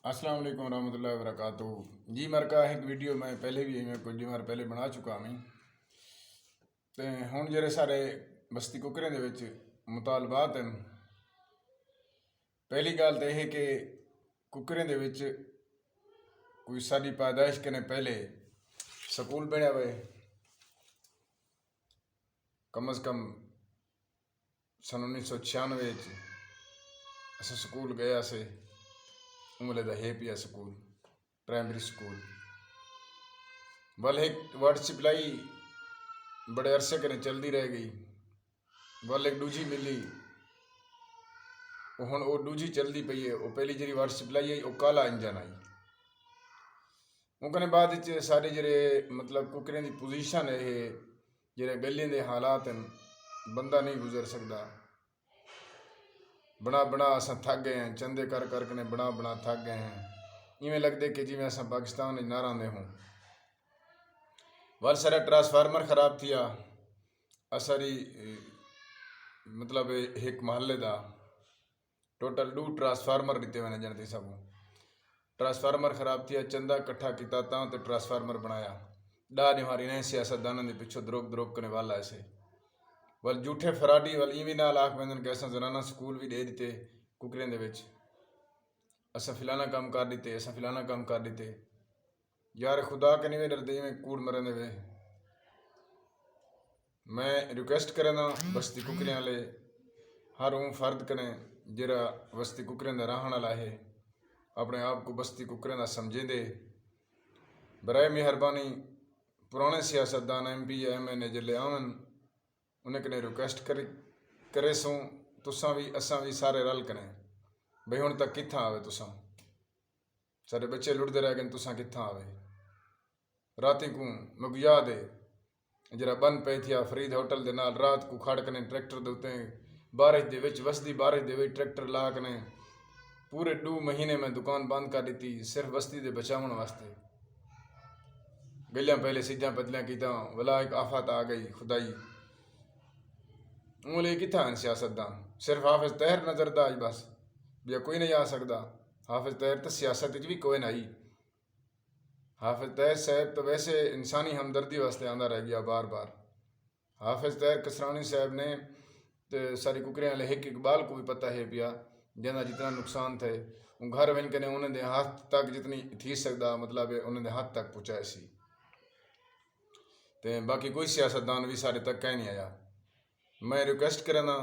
अस्सलाम वालेकुम रहमतुल्लाहि व बरकातुहू जी। मरका एक वीडियो मैं पहले भी मैं कुछ दिन पहले बना चुका मैं तो हुण जेह्ड़े सारे बस्ती कुकरें दे विच मुतालबात हैं। पहली गल तो यह कि कुकरें दे विच कोई साडी पैदाइश कने पहले स्कूल बनिया हुए, कम अज़ कम सन 1996 अस स्कूल गया से उमले दा है पिया स्कूल प्राइमरी स्कूल वाल एक वाटर सप्लाई बड़े अरसे कने चलती रह गई। वाल एक दूजी मिली हुण वो दूजी चलती पई है। वो पहली जी वाटर सप्लाई आई वो काला इंजन आई। उनके बाद सारे जेरे मतलब कुकरें की पोजीशन है जेरे गलियों के हालात हैं, बंदा नहीं गुजर सकता। बना बना अस थक गए हैं, चंदे कर करके बना बना थक गए हैं। इवें लगते कि जिमें अस पाकिस्तान ना रहंदे हों। वाल सारा ट्रांसफार्मर खराब थिया। असारी मतलब एक महल्ले का टोटल 2 ट्रांसफार्मर दिते मैंने जनती सब। ट्रांसफार्मर खराब थिया, चंदा कट्ठा किया तो ट्रांसफार्मर बनाया। डाह हमारी ने सियासतदानों के पिछों द्रोग द्रोग करने वाला ऐसे वाल झूठे फराडी वाल इवें नाल आख पैंदे कि असां जनाना स्कूल भी दे दिते कुकरें दे विच, असां फिलाना काम कर दिते, असां फिलाना काम कर दिते। यार खुदा के नहीं डरते इवें कूड़ मरन दे वे। मैं रिक्वेस्ट करना बस्ती कुकरें वाले हर वो फर्द कने जरा बस्ती कुकरें का रहन वाला है अपने आप को बस्ती कुकरें का समझे दे। बराए मेहरबानी पुराने सियासतदान MP MN जिले आवन उन्हें कने रिक्वेस्ट करे सूँ तुसां भी असां भी सारे रल कने बई हुण तक कित्थां आवे तुसां। सारे बच्चे लुटते रह गए, तुसां कित्थां आवे। राती को मैं याद है जरा बंद पे थिया फरीद होटल के नाल रात को खड़ कने ट्रैक्टर दे उत्ते बारिश दे विच वसदी बारिश दे विच ट्रैक्टर ला कने पूरे 2 महीने में दुकान बंद कर दी सिर्फ बस्ती दे बचावन वास्ते। गलियां पहले सीधा बदलियां कीता वला एक आफत आ गई खुदाई। उंगली कित्था हैं सियासतदान। सिर्फ हाफिज तहर नजरदा आज बस या कोई नहीं आ सकता। हाफिज तहर तो सियासत भी कोई नहीं। हाफिज तहर साहब तो वैसे इंसानी हमदर्दी वास्ते आंदा रह गया बार बार। हाफिज तहर कसरानी साहब ने तो सारी कुकरें वाले एक इकबाल को भी पता है पिया जना जितना नुकसान थे वो घर वन के उन्होंने हाथ तक जितनी थी सकता मतलब उन्होंने हाथ तक पहुँचाए सी। तो बाकी कोई सियासतदान भी सारे तक कह नहीं आया। मैं रिक्वेस्ट करना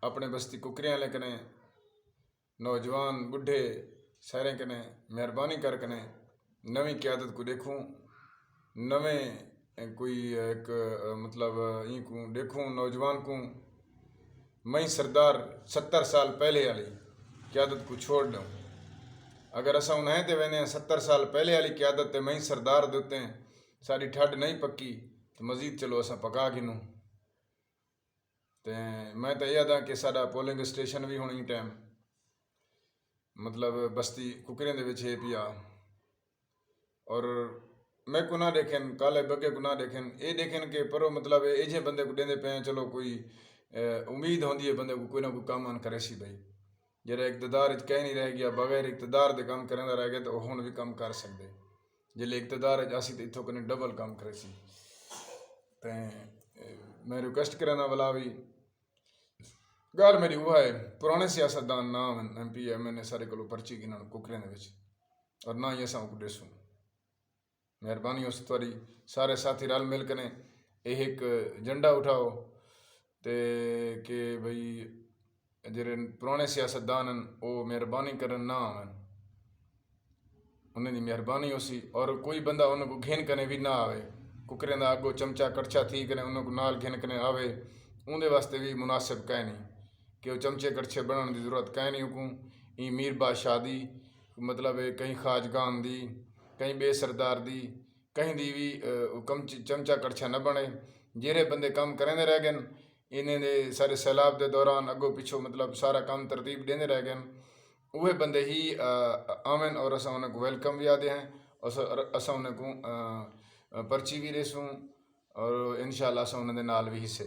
अपने बस्ती कुकरें वाले कने नौजवान बुढ़े सारे कने मेहरबानी कर कने नवी क्यादत को देखूँ, नवें कोई एक मतलब ई को देखूँ नौजवान को। मैं सरदार 70 साल पहले वाली क्यादत को छोड़ दूँ। अगर असा उन्हें तो वेने 70 साल पहले वाली क्यादत मैं सरदार देते हैं सारी ठड नहीं पक्की तो मजीद चलो असा पका गिनूँ। तो मैं तो यह था कि साडा पोलिंग स्टेशन भी होनी टाइम मतलब बस्ती कुकरें दे विच है पिया। और मैं को ना देखें काले बगे को ना देखें ये देखें कि परो मतलब एजे बंदे को देंदे पे चलो कोई उम्मीद होंदी है बंदे को कोई ना कोई काम आन करे सी भाई। जरा इकतदार कह नहीं रह गया बगैर इकतदार के काम करें रह गया तो हुण भी काम कर सकते। जिले इकतदार असी तो इतों कने डबल काम करे सी। तो मैं रिक्वेस्ट करना वाला भी गल मेरी वो है पुराने सियासतदान ना MP MN सारे को पर्ची गिनन कुकरें और ना ही असा को देसूँ। मेहरबानी उस तरी सारे साथी रल मिल कने एक झंडा उठाओ तो कि भाई जेरे पुराने सियासतदान वो मेहरबानी करन ना आवन उन्हें मेहरबानी उसी और कोई बंदा उनको घेन कने भी ना आवे। कुकरें का अगो चमचा कड़छा थी कने उनको नाल घेन कने आवे उनके वास्ते भी मुनासिब कह नहीं कि वो चमचे कड़छे बनाने की जरूरत कह नहीं। उकूँ ई मीर बादशाह दी मतलब कहीं खाजगान दी कहीं बेसरदार दी कहीं दी भी चमचा कड़छा न बने। जेरे बंदे काम करेंदे रह गए इन्हें दे सारे सैलाब के दौरान अगो पिछो मतलब सारा काम तरतीब देंदे रह गए वह बंदे ही आवन और असा उन्हें वेलकम भी आते हैं और असा उन्हें को पर्ची भी देसूँ और इंशाअल्लाह असा उन्हें नाल भी हिस्से।